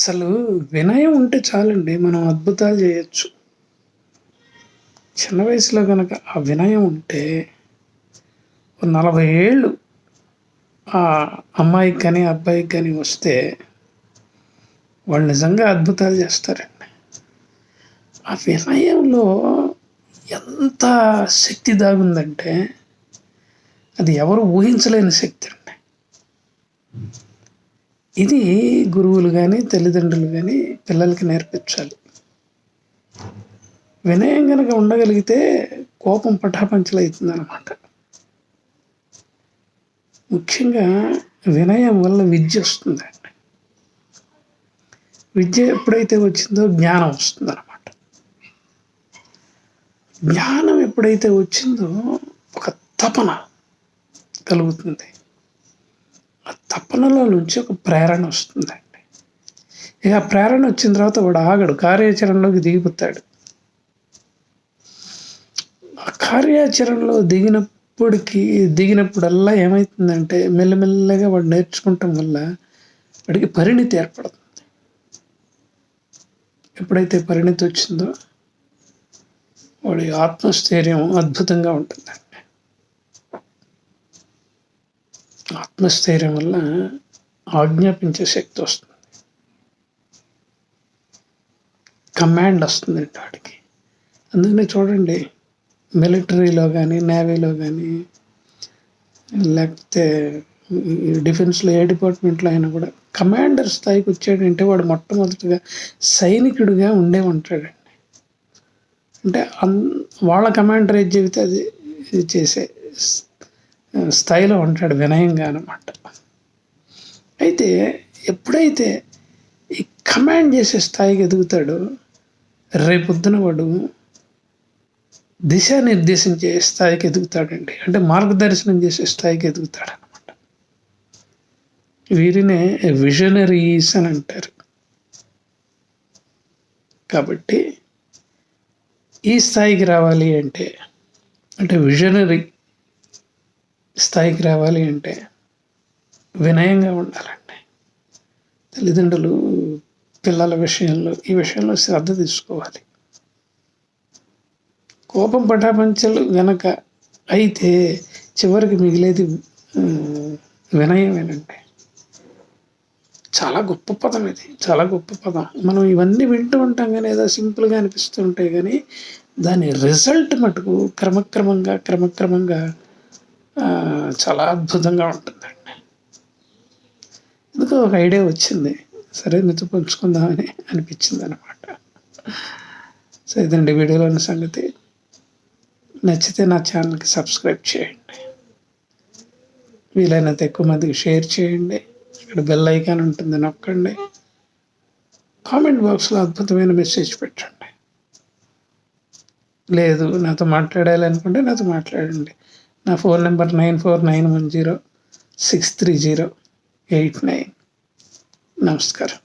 అసలు వినయం ఉంటే చాలండి, మనం అద్భుతాలు చేయొచ్చు. చిన్న వయసులో కనుక ఆ వినయం ఉంటే 40 ఏళ్ళు ఆ అమ్మాయికి కానీ అబ్బాయికి కానీ వస్తే వాళ్ళు నిజంగా అద్భుతాలు చేస్తారండి. ఆ వినయంలో ఎంత శక్తి దాగుందంటే అది ఎవరు ఊహించలేని శక్తి అండి. ఇది గురువులు కానీ తల్లిదండ్రులు కానీ పిల్లలకి నేర్పించాలి. వినయం కనుక ఉండగలిగితే కోపం పటాపంచలవుతుంది అన్నమాట. ముఖ్యంగా వినయం వల్ల విద్య వస్తుందండి. విద్య ఎప్పుడైతే వచ్చిందో జ్ఞానం వస్తుంది అన్నమాట. జ్ఞానం ఎప్పుడైతే వచ్చిందో ఒక తపన కలుగుతుంది. ఆ తపనలో నుంచి ఒక ప్రేరణ వస్తుందండి. ఇక ఆ ప్రేరణ వచ్చిన తర్వాత వాడు ఆగడు, కార్యాచరణలోకి దిగిపోతాడు. ఆ కార్యాచరణలో దిగినప్పుడల్లా ఏమవుతుందంటే మెల్లమెల్లగా వాడు నేర్చుకుంటాం వల్ల వాడికి పరిణితి ఏర్పడుతుంది. ఎప్పుడైతే పరిణితి వచ్చిందో వాడి ఆత్మస్థైర్యం అద్భుతంగా ఉంటుందండి. ఆత్మస్థైర్యం వల్ల ఆజ్ఞాపించే శక్తి వస్తుంది, కమాండ్ వస్తుందండి వాడికి. అందుకనే చూడండి, మిలిటరీలో కానీ నేవీలో కానీ లేకపోతే డిఫెన్స్లో ఏ డిపార్ట్మెంట్లో అయినా కూడా కమాండర్ స్థాయికి వచ్చాడంటే వాడు మొట్టమొదటిగా సైనికుడిగా ఉండే ఉంటాడండి. అంటే వాళ్ళ కమాండర్ ఏది చెబితే అది చేసే స్థాయిలో ఉంటాడు, వినయంగా అన్నమాట. అయితే ఎప్పుడైతే ఈ కమాండ్ చేసే స్థాయికి ఎదుగుతాడో రేపొద్దున వాడు దిశానిర్దేశం చేసే స్థాయికి ఎదుగుతాడండి. అంటే మార్గదర్శనం చేసే స్థాయికి ఎదుగుతాడు అనమాట. వీరినే విజనరీస్ అని అంటారు. కాబట్టి ఈ స్థాయికి రావాలి అంటే విజనరీ స్థాయికి రావాలి అంటే వినయంగా ఉండాలండి. తల్లిదండ్రులు పిల్లల విషయంలో ఈ విషయంలో శ్రద్ధ తీసుకోవాలి. కోపం పటాపంచలు గనక అయితే చివరికి మిగిలేది వినయమేనండి. చాలా గొప్ప పదం ఇది, చాలా గొప్ప పదం. మనం ఇవన్నీ వింటూ ఉంటాం కానీ ఏదో సింపుల్గా అనిపిస్తూ ఉంటాయి కానీ దాని రిజల్ట్ మటుకు క్రమక్రమంగా చాలా అద్భుతంగా ఉంటుందండి. ఎందుకో ఒక ఐడియా వచ్చింది, సరే మీతో పంచుకుందామని అనిపించింది అనమాట. సో ఇదండి వీడియోలోని సంగతి. నచ్చితే నా ఛానల్కి సబ్స్క్రైబ్ చేయండి, వీలైనంత ఎక్కువ మందికి షేర్ చేయండి. ఇక్కడ బెల్ ఐకాన్ ఉంటుంది, నొక్కండి. కామెంట్ బాక్స్లో అద్భుతమైన మెసేజ్ పెట్టండి. లేదు నాతో మాట్లాడాలి అనుకుంటే నాతో మాట్లాడండి. నా ఫోన్ నెంబర్ 9491063089. నమస్కారం.